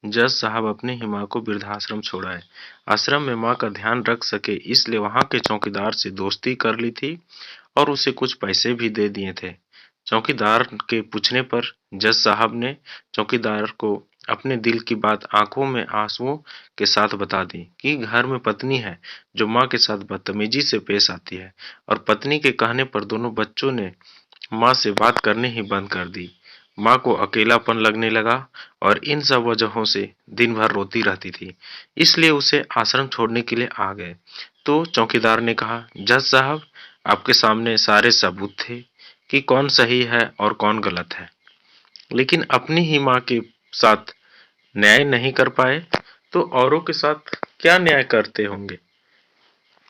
जज साहब अपनी ही माँ को वृद्धाश्रम छोड़ाए। आश्रम में माँ का ध्यान रख सके इसलिए वहां के चौकीदार से दोस्ती कर ली थी और उसे कुछ पैसे भी दे दिए थे। चौकीदार के पूछने पर जज साहब ने चौकीदार को अपने दिल की बात आंखों में आंसुओं के साथ बता दी कि घर में पत्नी है जो माँ के साथ बदतमीजी से पेश आती है और पत्नी के कहने पर दोनों बच्चों ने माँ से बात करनी ही बंद कर दी। माँ को अकेलापन लगने लगा और इन सब वजहों से दिन भर रोती रहती थी, इसलिए उसे आश्रम छोड़ने के लिए आ गए। तो चौकीदार ने कहा, जज साहब, आपके सामने सारे सबूत थे कि कौन सही है और कौन गलत है, लेकिन अपनी ही माँ के साथ न्याय नहीं कर पाए तो औरों के साथ क्या न्याय करते होंगे।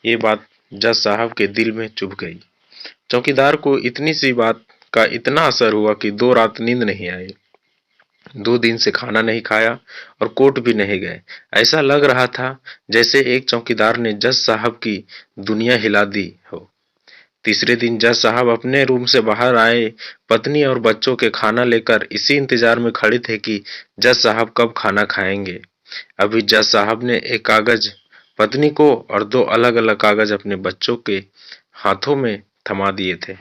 ये बात जज साहब के दिल में चुभ गई। चौकीदार को इतनी सी बात का इतना असर हुआ कि 2 रात नींद नहीं आई। 2 दिन से खाना नहीं खाया और कोर्ट भी नहीं गए। ऐसा लग रहा था जैसे एक चौकीदार ने जज साहब की दुनिया हिला दी हो। तीसरे दिन जज साहब अपने रूम से बाहर आए। पत्नी और बच्चों के खाना लेकर इसी इंतजार में खड़े थे कि जज साहब कब खाना खाएंगे। अभी जज साहब ने एक कागज पत्नी को और 2 अलग-अलग कागज अपने बच्चों के हाथों में थमा दिए थे।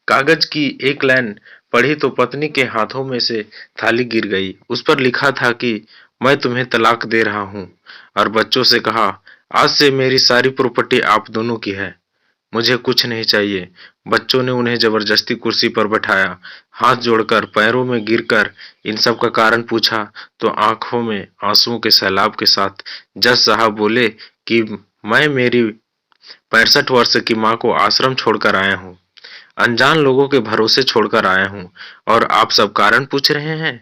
कागज की एक लाइन पढ़ी तो पत्नी के हाथों में से थाली गिर गई। उस पर लिखा था कि मैं तुम्हें तलाक दे रहा हूँ और बच्चों से कहा, आज से मेरी सारी प्रॉपर्टी आप दोनों की है, मुझे कुछ नहीं चाहिए। बच्चों ने उन्हें जबरदस्ती कुर्सी पर बैठाया। हाथ जोड़कर पैरों में गिरकर इन सब का कारण पूछा तो आंखों में आंसुओं के सैलाब के साथ जज साहब बोले कि मैं मेरी 65 वर्ष की माँ को आश्रम छोड़कर आया हूँ, अनजान लोगों के भरोसे छोड़कर आया हूँ और आप सब कारण पूछ रहे हैं।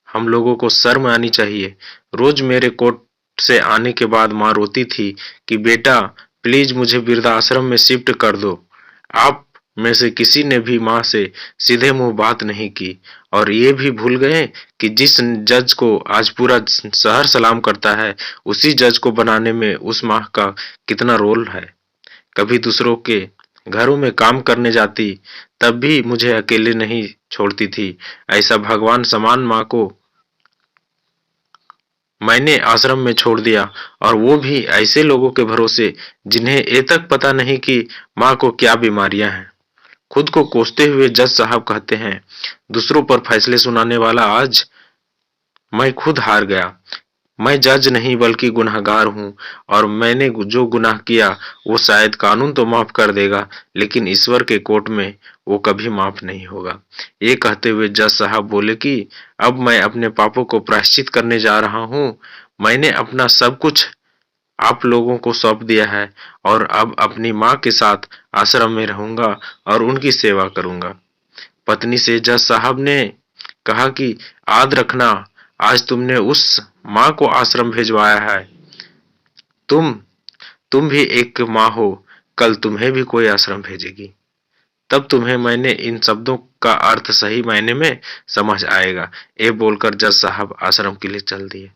हम लोगों को शर्म आनी चाहिए। रोज मेरे कोर्ट से आने के बाद माँ रोती थी कि बेटा प्लीज मुझे वृद्धाश्रम में शिफ्ट कर दो। आप में से किसी ने भी माँ से सीधे मुंह बात नहीं की और ये भी भूल गए कि जिस जज को आज पूरा शहर सलाम करता है उसी जज को बनाने में उस माँ का कितना रोल है। कभी दूसरों के घरों में काम करने जाती तब भी मुझे अकेले नहीं छोड़ती थी। ऐसा भगवान समान माँ को मैंने आश्रम में छोड़ दिया और वो भी ऐसे लोगों के भरोसे जिन्हें ये तक पता नहीं कि माँ को क्या बीमारियां हैं। खुद को कोसते हुए जज साहब कहते हैं, दूसरों पर फैसले सुनाने वाला आज मैं खुद हार गया। मैं जज नहीं बल्कि गुनहगार हूँ और मैंने जो गुनाह किया वो शायद कानून तो माफ कर देगा लेकिन ईश्वर के कोर्ट में वो कभी माफ नहीं होगा। ये कहते हुए जज साहब बोले कि अब मैं अपने पापों को प्रायश्चित करने जा रहा हूँ। मैंने अपना सब कुछ आप लोगों को सौंप दिया है और अब अपनी माँ के साथ आश्रम में रहूंगा और उनकी सेवा करूंगा। पत्नी से जज साहब ने कहा कि याद रखना, आज तुमने उस माँ को आश्रम भिजवाया है। तुम तुम भी एक माँ हो, कल तुम्हें भी कोई आश्रम भेजेगी। तब तुम्हें मैंने इन शब्दों का अर्थ सही मायने में समझ आएगा। ये बोलकर जज साहब आश्रम के लिए चल दिए।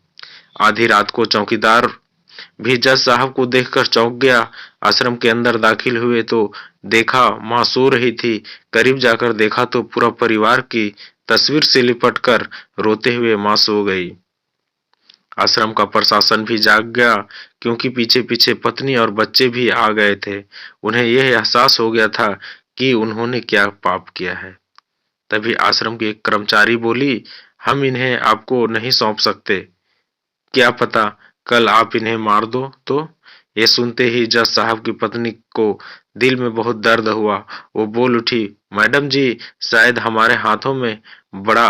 आधी रात को चौकीदार भी जज साहब को देखकर चौंक गया। आश्रम के अंदर दाखिल हुए तो देखा माँ सो रही थी। करीब जाकर देखा तो पूरा परिवार की तस्वीर से लिपटकर रोते हुए माँ सो गई। आश्रम का प्रशासन भी जाग गया क्योंकि पीछे पीछे पत्नी और बच्चे भी आ गए थे। उन्हें यह एहसास हो गया था कि उन्होंने क्या पाप किया है। तभी आश्रम की एक कर्मचारी बोली, हम इन्हें आपको नहीं सौंप सकते, क्या पता कल आप इन्हें मार दो तो। ये सुनते ही जज साहब की पत्नी को दिल में बहुत दर्द हुआ। वो बोल उठी, मैडम जी, शायद हमारे हाथों में बड़ा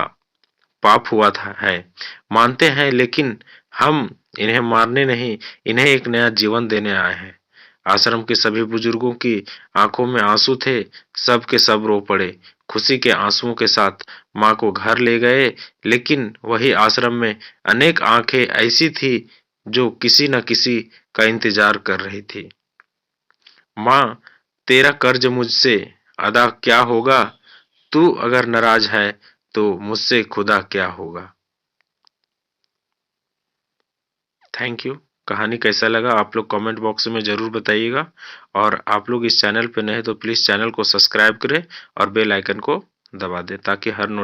पाप हुआ था है, मानते हैं, लेकिन हम इन्हें मारने नहीं, इन्हें एक नया जीवन देने आए हैं। आश्रम के सभी बुजुर्गों की आंखों में आंसू थे। सब के सब रो पड़े। खुशी के आंसुओं के साथ माँ को घर ले गए। लेकिन वही आश्रम में अनेक आंखें ऐसी थी जो किसी न किसी का इंतजार कर रही थी। माँ, तेरा कर्ज मुझसे अदा क्या होगा? तू अगर नाराज है तो मुझसे खुदा क्या होगा। Thank you. कहानी कैसा लगा आप लोग कमेंट बॉक्स में जरूर बताइएगा और आप लोग इस चैनल पे नए हैं तो प्लीज चैनल को सब्सक्राइब करें और बेल आइकन को दबा दें ताकि हर